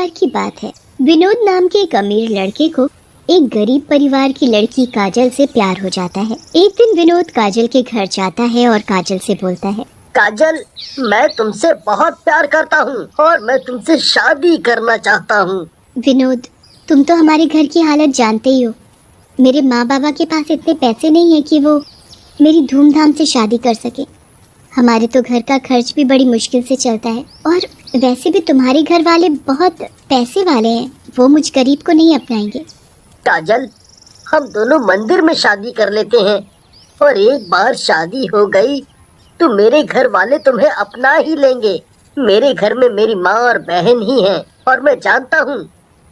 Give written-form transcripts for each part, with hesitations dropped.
बार की बात है। विनोद नाम के एक अमीर लड़के को एक गरीब परिवार की लड़की काजल से प्यार हो जाता है। एक दिन विनोद काजल के घर जाता है और काजल से बोलता है, काजल, मैं तुमसे बहुत प्यार करता हूँ और मैं तुमसे शादी करना चाहता हूँ। विनोद, तुम तो हमारे घर की हालत जानते ही हो। मेरे माँ बाबा के पास इतने पैसे नहीं है कि वो मेरी धूमधाम से शादी कर सके। हमारे तो घर का खर्च भी बड़ी मुश्किल से चलता है, और वैसे भी तुम्हारे घर वाले बहुत पैसे वाले हैं, वो मुझ गरीब को नहीं अपनाएंगे। काजल, हम दोनों मंदिर में शादी कर लेते हैं और एक बार शादी हो गई तो मेरे घर वाले तुम्हें अपना ही लेंगे। मेरे घर में मेरी माँ और बहन ही हैं और मैं जानता हूँ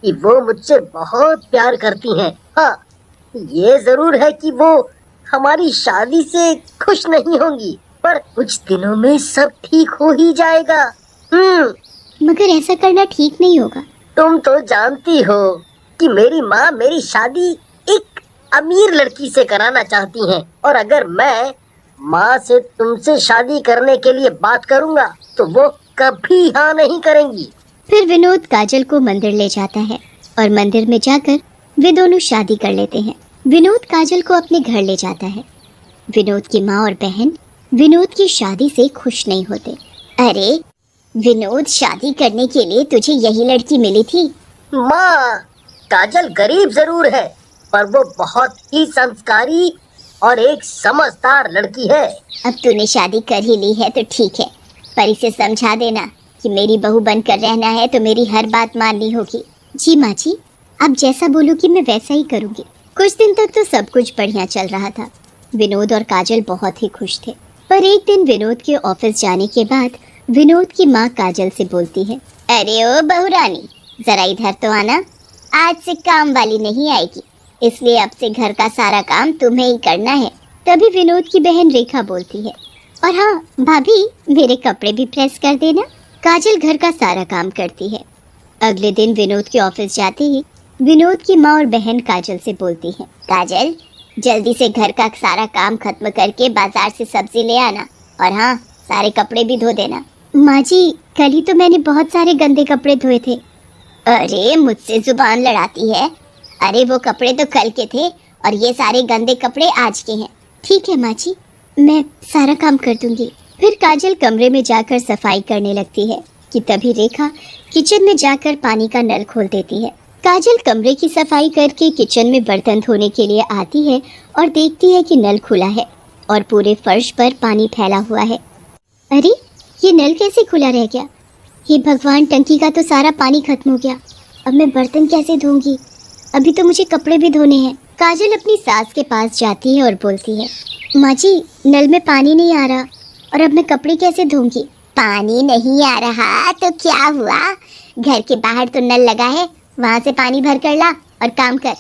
कि वो मुझसे बहुत प्यार करती हैं। हाँ, ये जरूर है कि वो हमारी शादी से खुश नहीं होंगी, पर कुछ दिनों में सब ठीक हो ही जाएगा। मगर ऐसा करना ठीक नहीं होगा। तुम तो जानती हो कि मेरी माँ मेरी शादी एक अमीर लड़की से कराना चाहती हैं, और अगर मैं माँ से तुमसे शादी करने के लिए बात करूँगा तो वो कभी हाँ नहीं करेंगी। फिर विनोद काजल को मंदिर ले जाता है और मंदिर में जाकर वे दोनों शादी कर लेते हैं। विनोद काजल को अपने घर ले जाता है। विनोद की माँ और बहन विनोद की शादी से खुश नहीं होते। अरे विनोद, शादी करने के लिए तुझे यही लड़की मिली थी? माँ, काजल गरीब जरूर है पर वो बहुत ही संस्कारी और एक समझदार लड़की है। अब तूने शादी कर ही ली है तो ठीक है, पर इसे समझा देना कि मेरी बहू बनकर रहना है तो मेरी हर बात माननी होगी। जी माँ जी, आप जैसा बोलोगी मैं वैसा ही करूँगी। कुछ दिन तक तो सब कुछ बढ़िया चल रहा था। विनोद और काजल बहुत ही खुश थे। पर एक दिन विनोद के ऑफिस जाने के बाद विनोद की माँ काजल से बोलती है, अरे ओ बहू रानी, जरा इधर तो आना। आज से काम वाली नहीं आएगी, इसलिए अब से घर का सारा काम तुम्हें ही करना है। तभी विनोद की बहन रेखा बोलती है, और हाँ भाभी, मेरे कपड़े भी प्रेस कर देना। काजल घर का सारा काम करती है। अगले दिन विनोद के ऑफिस जाते ही विनोद की माँ और बहन काजल से बोलती है, काजल जल्दी से घर का सारा काम खत्म करके बाजार से सब्जी ले आना, और हाँ सारे कपड़े भी धो देना। माँ जी, कल ही तो मैंने बहुत सारे गंदे कपड़े धोए थे। अरे मुझसे जुबान लड़ाती है। अरे वो कपड़े तो कल के थे और ये सारे गंदे कपड़े आज के हैं। ठीक है माँ जी, मैं सारा काम कर दूंगी। फिर काजल कमरे में जाकर सफाई करने लगती है कि तभी रेखा किचन में जाकर पानी का नल खोल देती है। काजल कमरे की सफाई करके किचन में बर्तन धोने के लिए आती है और देखती है कि नल खुला है और पूरे फर्श पर पानी फैला हुआ है। अरे ये नल कैसे खुला रह गया? हे भगवान, टंकी का तो सारा पानी खत्म हो गया। अब मैं बर्तन कैसे धोऊंगी? अभी तो मुझे कपड़े भी धोने हैं। काजल अपनी सास के पास जाती है और बोलती है, माँ जी नल में पानी नहीं आ रहा और अब मैं कपड़े कैसे धोऊंगी? पानी नहीं आ रहा तो क्या हुआ? घर के बाहर तो नल लगा है, वहाँ से पानी भर कर ला और काम कर।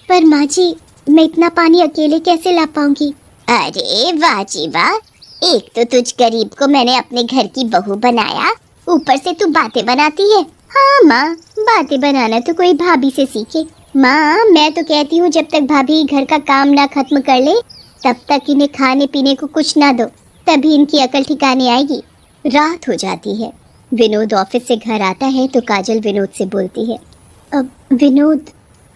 पर माँ जी, मैं इतना पानी अकेले कैसे ला पाऊंगी? अरे वाह जी वाह, एक तो तुझ गरीब को मैंने अपने घर की बहू बनाया, ऊपर से तू बातें बनाती है। हाँ माँ, बातें बनाना तो कोई भाभी से सीखे। माँ, मैं तो कहती हूँ जब तक भाभी घर का काम ना खत्म कर ले तब तक इन्हें खाने पीने को कुछ ना दो, तभी इनकी अकल ठिकाने आएगी। रात हो जाती है। विनोद ऑफिस से घर आता है तो काजल विनोद से बोलती है, अब विनोद,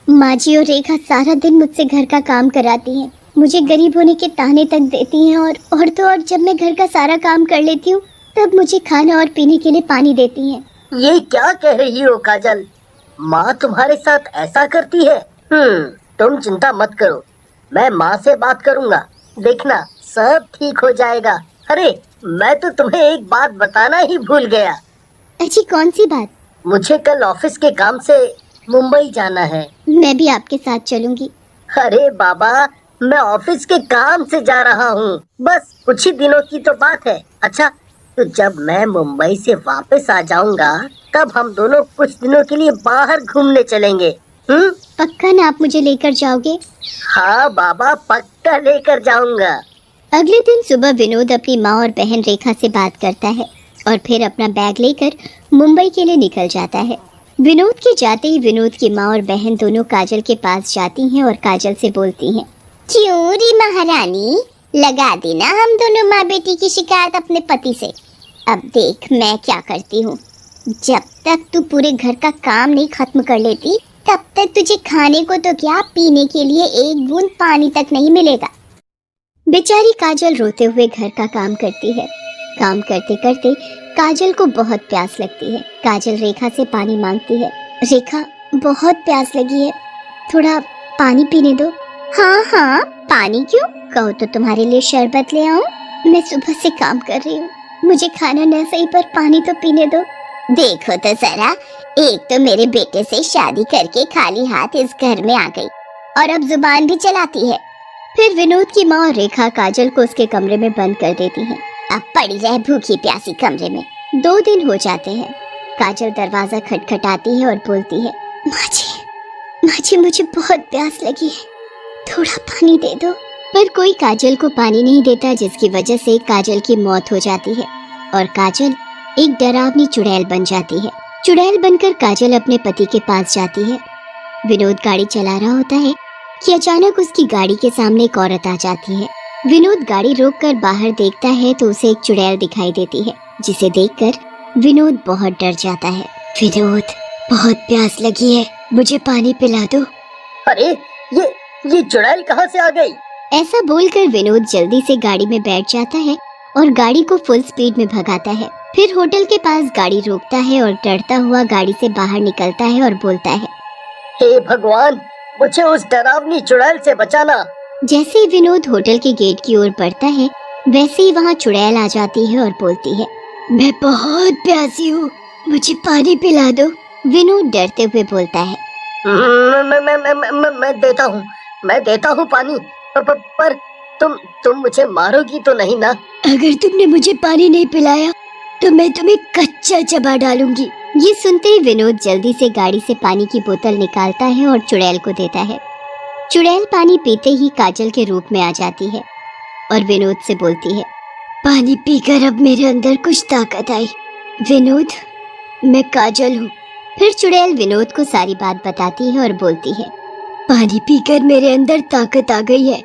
माँ जी और रेखा सारा दिन मुझसे घर का काम कराती हैं, मुझे गरीब होने के ताने तक देती हैं, और तो और जब मैं घर का सारा काम कर लेती हूँ तब मुझे खाना और पीने के लिए पानी देती हैं। ये क्या कह रही हो काजल? माँ तुम्हारे साथ ऐसा करती है? तुम चिंता मत करो, मैं माँ से बात करूँगा, देखना सब ठीक हो जाएगा। अरे मैं तो तुम्हें एक बात बताना ही भूल गया। अच्छी कौन सी बात? मुझे कल ऑफिस के काम से मुंबई जाना है। मैं भी आपके साथ चलूंगी। अरे बाबा, मैं ऑफिस के काम से जा रहा हूँ, बस कुछ ही दिनों की तो बात है। अच्छा, तो जब मैं मुंबई से वापस आ जाऊंगा तब हम दोनों कुछ दिनों के लिए बाहर घूमने चलेंगे। पक्का ना आप मुझे लेकर जाओगे? हाँ बाबा, पक्का लेकर जाऊंगा। अगले दिन सुबह विनोद अपनी माँ और बहन रेखा से बात करता है और फिर अपना बैग लेकर मुंबई के लिए निकल जाता है। विनोद के जाते ही विनोद की माँ और बहन दोनों काजल के पास जाती हैं और काजल से बोलती हैं, क्यों री महारानी, लगा देना हम दोनों माँ बेटी की शिकायत अपने पति से। अब देख मैं क्या करती हूँ। जब तक तू पूरे घर का काम नहीं खत्म कर लेती तब तक तुझे खाने को तो क्या, पीने के लिए एक बूंद पानी तक नहीं मिलेगा। बेचारी काजल रोते हुए घर का काम करती है। काम करते करते काजल को बहुत प्यास लगती है। काजल रेखा से पानी मांगती है। रेखा, बहुत प्यास लगी है, थोड़ा पानी पीने दो। हाँ हाँ, पानी क्यों, कहो तो तुम्हारे लिए शरबत ले आऊं। मैं सुबह से काम कर रही हूँ, मुझे खाना न सही पर पानी तो पीने दो। देखो तो जरा, एक तो मेरे बेटे से शादी करके खाली हाथ इस घर में आ गई और अब जुबान भी चलाती है। फिर विनोद की माँ और रेखा काजल को उसके कमरे में बंद कर देती हैं। अब पड़ी रहे भूखी प्यासी कमरे में। 2 दिन हो जाते हैं। काजल दरवाजा खटखटाती है और बोलती है, माँ जी मुझे बहुत प्यास लगी है, थोड़ा पानी दे दो। पर कोई काजल को पानी नहीं देता, जिसकी वजह से काजल की मौत हो जाती है और काजल एक डरावनी चुड़ैल बन जाती है। चुड़ैल बनकर काजल अपने पति के पास जाती है। विनोद गाड़ी चला रहा होता है कि अचानक उसकी गाड़ी के सामने एक औरत आ जाती है। विनोद गाड़ी रोककर बाहर देखता है तो उसे एक चुड़ैल दिखाई देती है, जिसे देखकर विनोद बहुत डर जाता है। विनोद, बहुत प्यास लगी है, मुझे पानी पिला दो। अरे ये चुड़ैल कहाँ से आ गई? ऐसा बोलकर विनोद जल्दी से गाड़ी में बैठ जाता है और गाड़ी को फुल स्पीड में भगाता है। फिर होटल के पास गाड़ी रोकता है और डरता हुआ गाड़ी से बाहर निकलता है और बोलता है, हे भगवान, मुझे उस डरावनी चुड़ैल से बचाना। जैसे ही विनोद होटल के गेट की ओर बढ़ता है वैसे ही वहाँ चुड़ैल आ जाती है और बोलती है, मैं बहुत प्यासी हूँ, मुझे पानी पिला दो। विनोद डरते हुए बोलता है, मैं देता हूँ पानी, पर तुम मुझे मारोगी तो नहीं ना? अगर तुमने मुझे पानी नहीं पिलाया तो मैं तुम्हें कच्चा चबा डालूंगी। ये सुनते ही विनोद जल्दी से गाड़ी से पानी की बोतल निकालता है और चुड़ैल को देता है। चुड़ैल पानी पीते ही काजल के रूप में आ जाती है और विनोद से बोलती है, पानी पीकर अब मेरे अंदर कुछ ताकत आई। विनोद, मैं काजल हूँ। फिर चुड़ैल विनोद को सारी बात बताती है और बोलती है, पानी पीकर मेरे अंदर ताकत आ गई है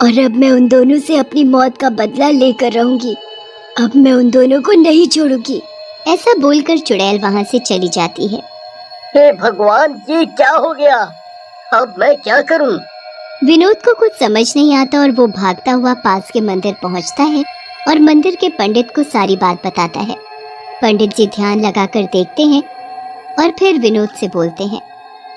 और अब मैं उन दोनों से अपनी मौत का बदला लेकर रहूंगी। अब मैं उन दोनों को नहीं छोड़ूंगी। ऐसा बोलकर चुड़ैल वहाँ से चली जाती है। हे भगवान, ये क्या हो गया? अब मैं क्या करूं? विनोद को कुछ समझ नहीं आता और वो भागता हुआ पास के मंदिर पहुँचता है और मंदिर के पंडित को सारी बात बताता है। पंडित जी ध्यान लगाकर देखते हैं और फिर विनोद से बोलते हैं,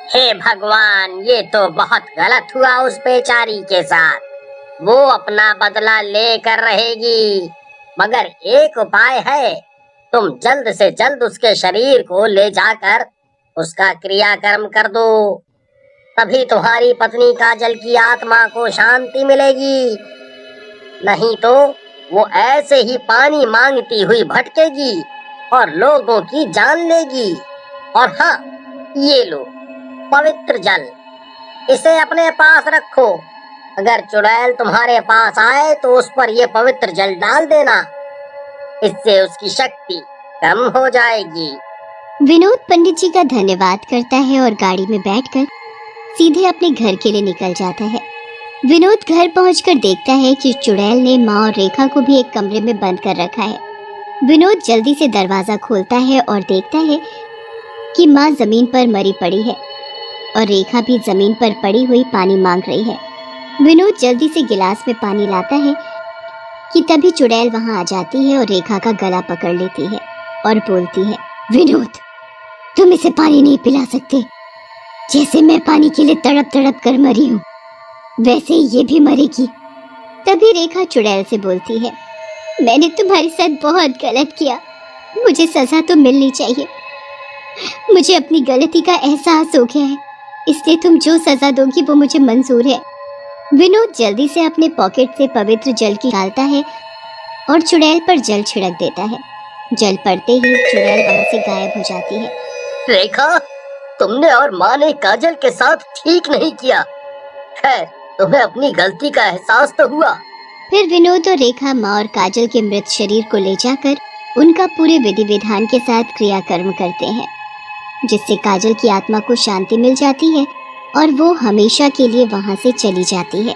हे भगवान, ये तो बहुत गलत हुआ उस बेचारी के साथ। वो अपना बदला लेकर रहेगी, मगर एक उपाय है। तुम जल्द से जल्द उसके शरीर को ले जाकर उसका क्रियाकर्म कर दो, तभी तुम्हारी पत्नी काजल की आत्मा को शांति मिलेगी। नहीं तो वो ऐसे ही पानी मांगती हुई भटकेगी और लोगों की जान लेगी। और हाँ, ये लो पवित्र जल, इसे अपने पास रखो। अगर चुड़ैल तुम्हारे पास आए तो उस पर ये पवित्र जल डाल देना, इससे उसकी शक्ति कम हो जाएगी। विनोद पंडित जी का धन्यवाद करता है और गाड़ी में बैठकर सीधे अपने घर के लिए निकल जाता है। विनोद घर पहुंचकर देखता है कि चुड़ैल ने माँ और रेखा को भी एक कमरे में बंद कर रखा है। विनोद जल्दी से दरवाजा खोलता है और देखता है कि माँ जमीन पर मरी पड़ी है और रेखा भी जमीन पर पड़ी हुई पानी मांग रही है। विनोद जल्दी से गिलास में पानी लाता है कि तभी चुड़ैल वहां आ जाती है और रेखा का गला पकड़ लेती है और बोलती है, विनोद, तुम इसे पानी नहीं पिला सकते। जैसे मैं पानी के लिए तड़प तड़प कर मरी हूँ वैसे ही ये भी मरेगी। तभी रेखा चुड़ैल से बोलती है, मैंने तुम्हारे साथ बहुत गलत किया, मुझे सजा तो मिलनी चाहिए। मुझे अपनी गलती का एहसास हो गया है, इसलिए तुम जो सजा दोगी वो मुझे मंजूर है। विनोद जल्दी से अपने पॉकेट से पवित्र जल की डालता है और चुड़ैल पर जल छिड़क देता है। जल पड़ते ही चुड़ैल वहां से गायब हो जाती है। रेखा, तुमने और माँ ने काजल के साथ ठीक नहीं किया। खैर, तुम्हें अपनी गलती का एहसास तो हुआ। फिर विनोद और रेखा माँ और काजल के मृत शरीर को ले जाकर उनका पूरे विधि विधान के साथ क्रियाकर्म करते हैं, जिससे काजल की आत्मा को शांति मिल जाती है और वो हमेशा के लिए वहां से चली जाती है।